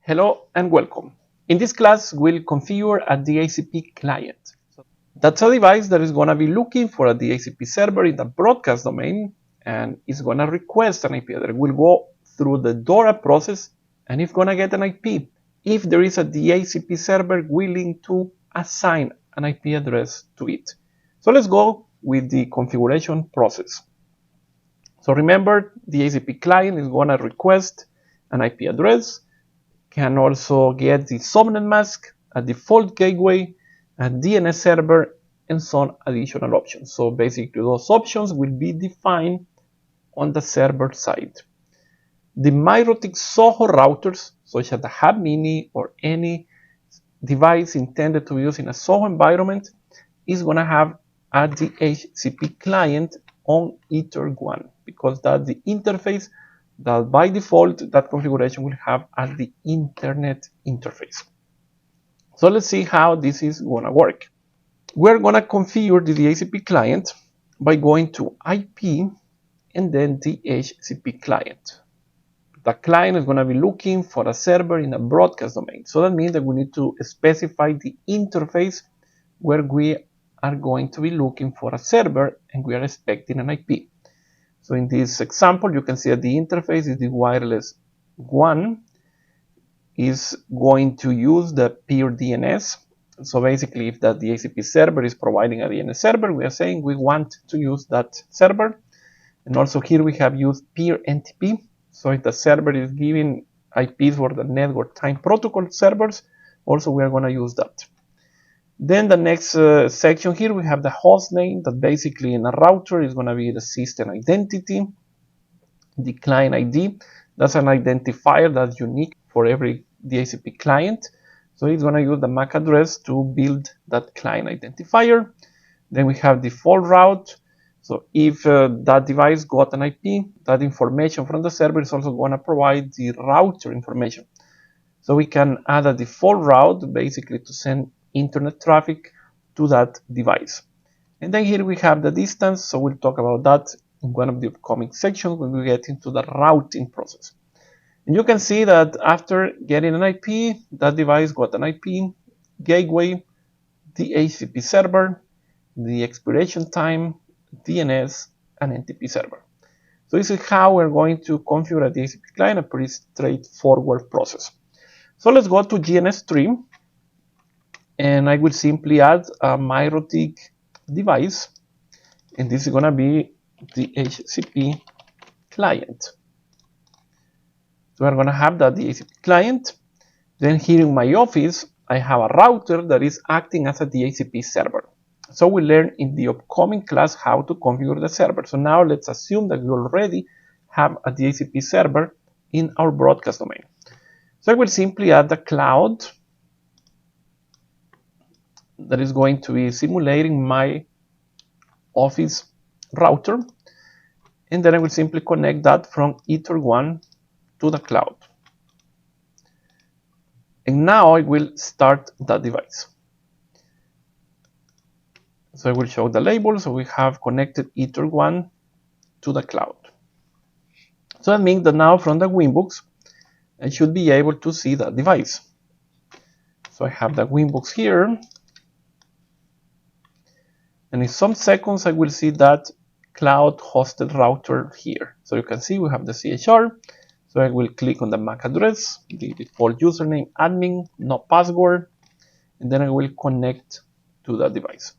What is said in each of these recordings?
Hello and welcome. In this class, we'll configure a DHCP client. That's a device that is going to be looking for a DHCP server in the broadcast domain and is going to request an IP address. We'll go through the DORA process and it's going to get an IP if there is a DHCP server willing to assign an IP address to it. So let's go with the configuration process. So remember, the DHCP client is going to request an IP address, can also get the subnet mask, a default gateway, a DNS server, and some additional options. So basically those options will be defined on the server side. The Mikrotik Soho routers, such as the Hub Mini or any device intended to be used in a Soho environment, is going to have a DHCP client on Ether1 because that's the interface that by default that configuration will have as the internet interface. So let's see how this is going to work. We're going to configure the DHCP client by going to IP and then DHCP client. The client is going to be looking for a server in a broadcast domain. So that means that we need to specify the interface where we are going to be looking for a server and we are expecting an IP. So in this example, you can see that the interface is the wireless one is going to use the peer DNS. So basically, if the DHCP server is providing a DNS server, we are saying we want to use that server. And also here we have used peer NTP. So if the server is giving IPs for the network time protocol servers, also we are going to use that. Then the next section here, we have the host name that basically in a router is going to be the system identity. The client ID, that's an identifier that's unique for every DHCP client. So it's going to use the MAC address to build that client identifier. Then we have default route. So if that device got an IP, that information from the server is also going to provide the router information. So we can add a default route basically to send internet traffic to that device. And then here we have the distance, so we'll talk about that in one of the upcoming sections when we get into the routing process. And you can see that after getting an IP, that device got an IP, gateway, DHCP server, the expiration time, DNS, and NTP server. So this is how we're going to configure a DHCP client, a pretty straightforward process. So let's go to GNS3. And I will simply add a Mikrotik device, and this is going to be the DHCP client. So we're going to have that DHCP client. Then here in my office, I have a router that is acting as a DHCP server. So we'll learn in the upcoming class how to configure the server. So now let's assume that we already have a DHCP server in our broadcast domain. So I will simply add the cloud that is going to be simulating my office router, and then I will simply connect that from Ether1 to the cloud. And now I will start that device. So I will show the label. So we have connected Ether1 to the cloud. So that means that now from the Winbox, I should be able to see that device. So I have the Winbox here. And in some seconds, I will see that cloud hosted router here. So you can see we have the CHR. So I will click on the MAC address, the default username, admin, no password, and then I will connect to the device.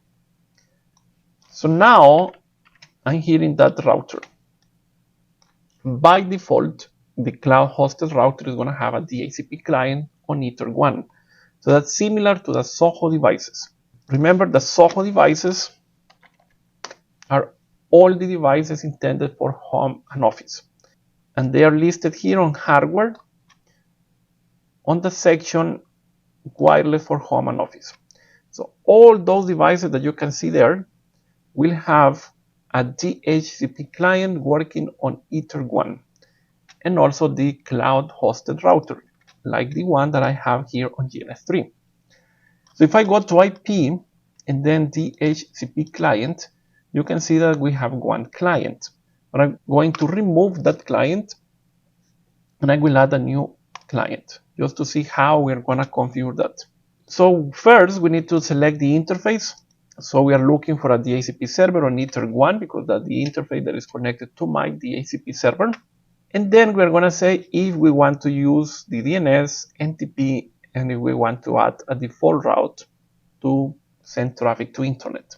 So now I'm here in that router. By default, the cloud hosted router is going to have a DHCP client on Ether1. So that's similar to the Soho devices. Remember, the Soho devices are all the devices intended for home and office. And they are listed here on hardware on the section wireless for home and office. So all those devices that you can see there will have a DHCP client working on Ether1 and also the cloud hosted router like the one that I have here on GNS3. So if I go to IP and then DHCP client, you can see that we have one client. But I'm going to remove that client and I will add a new client, just to see how we're going to configure that. So first, we need to select the interface. So we are looking for a DHCP server on Ether 1 because that's the interface that is connected to my DHCP server. And then we're going to say if we want to use the DNS, NTP, and if we want to add a default route to send traffic to internet.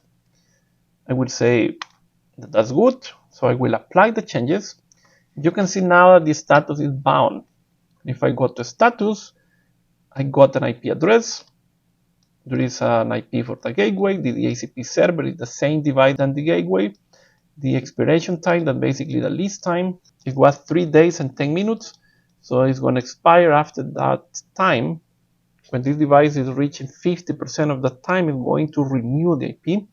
I will say that that's good. So I will apply the changes. You can see now that the status is bound. If I go to status, I got an IP address. There is an IP for the gateway. The DHCP server is the same device than the gateway. The expiration time, that basically the lease time, it was 3 days and 10 minutes. So it's going to expire after that time. When this device is reaching 50% of the time, it's going to renew the IP.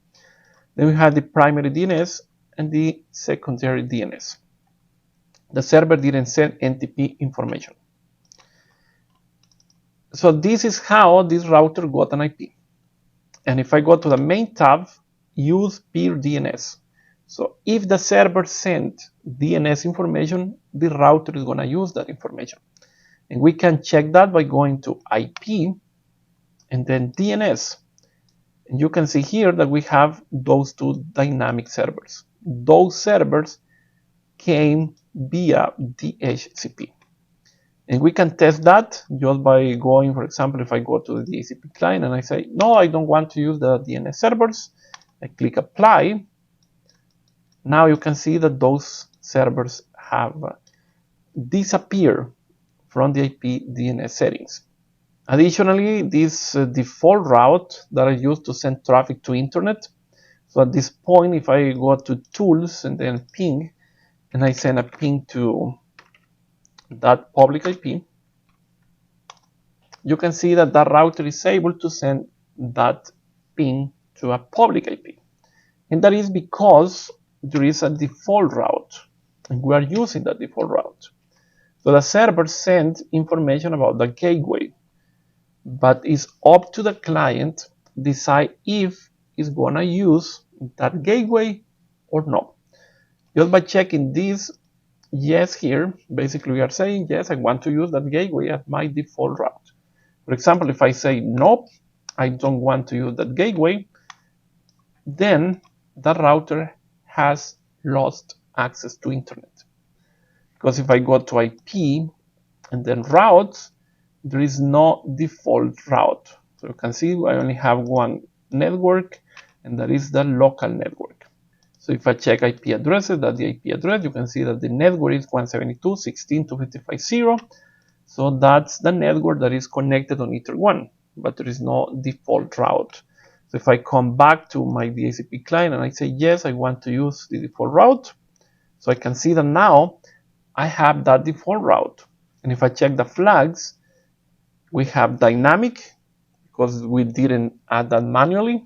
Then we have the primary DNS and the secondary DNS. The server didn't send NTP information. So this is how this router got an IP. And if I go to the main tab, use peer DNS. So if the server sent DNS information, the router is going to use that information. And we can check that by going to IP and then DNS. And you can see here that we have those two dynamic servers. Those servers came via DHCP. And we can test that just by going, for example, if I go to the DHCP client and I say, no, I don't want to use the DNS servers. I click apply. Now you can see that those servers have disappeared from the IP DNS settings. Additionally, this default route that I use to send traffic to internet. So at this point, if I go to tools and then ping, and I send a ping to that public IP, you can see that that router is able to send that ping to a public IP. And that is because there is a default route, and we are using that default route. So the server sends information about the gateway, but it's up to the client to decide if it's going to use that gateway or not. Just by checking this yes here, basically we are saying, yes, I want to use that gateway as my default route. For example, if I say, nope, I don't want to use that gateway, then the router has lost access to internet. Because if I go to IP and then routes, there is no default route. So you can see I only have one network, and that is the local network. So if I check IP addresses, that's the IP address, you can see that the network is 172.16.255.0. So that's the network that is connected on Ether 1, but there is no default route. So if I come back to my DHCP client and I say, yes, I want to use the default route, so I can see that now I have that default route. And if I check the flags, we have dynamic, because we didn't add that manually,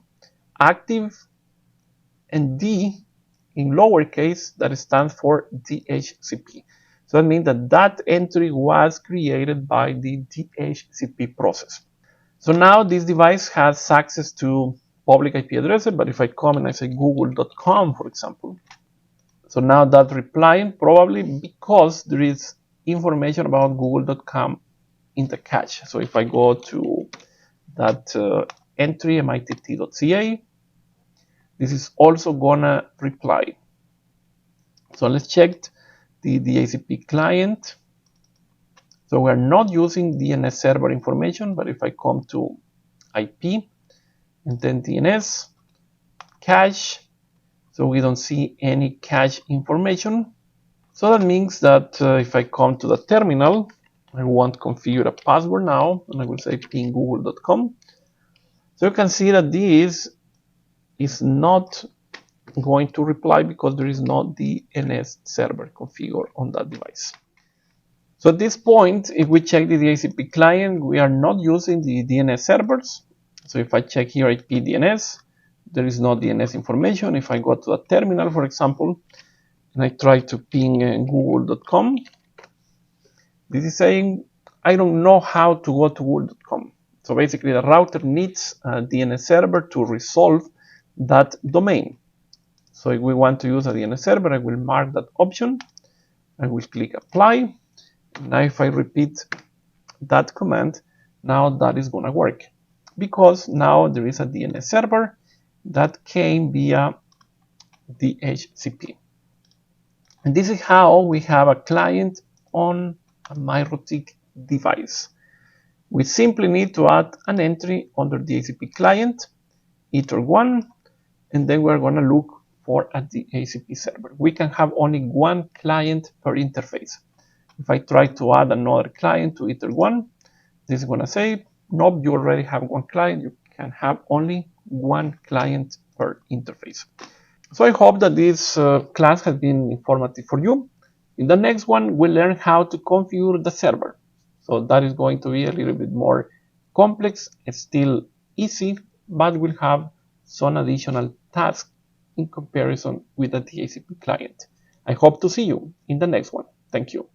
active, and D in lowercase, that stands for DHCP. So that means that that entry was created by the DHCP process. So now this device has access to public IP addresses, but if I come and I say google.com, for example, so now that's replying probably because there is information about google.com in the cache. So if I go to that entry, mitt.ca, this is also gonna reply. So let's check the DHCP client. So we're not using DNS server information, but if I come to IP and then DNS, cache, so we don't see any cache information. So that means that if I come to the terminal, I want to configure a password now, and I will say ping google.com. So you can see that this is not going to reply because there is no DNS server configured on that device. So at this point, if we check the DHCP client, we are not using the DNS servers. So if I check here IP DNS, there is no DNS information. If I go to the terminal, for example, and I try to ping google.com, this is saying, I don't know how to go to google.com. So basically the router needs a DNS server to resolve that domain. So if we want to use a DNS server, I will mark that option. I will click apply. Now if I repeat that command, now that is going to work, because now there is a DNS server that came via DHCP. And this is how we have a client on a Mikrotik device. We simply need to add an entry under DHCP client, ether1, and then we're going to look for a DHCP server. We can have only one client per interface. If I try to add another client to ether1, this is going to say, nope, you already have one client. You can have only one client per interface. So I hope that this class has been informative for you. In the next one, we'll learn how to configure the server. So that is going to be a little bit more complex. It's still easy, but we'll have some additional tasks in comparison with the DHCP client. I hope to see you in the next one. Thank you.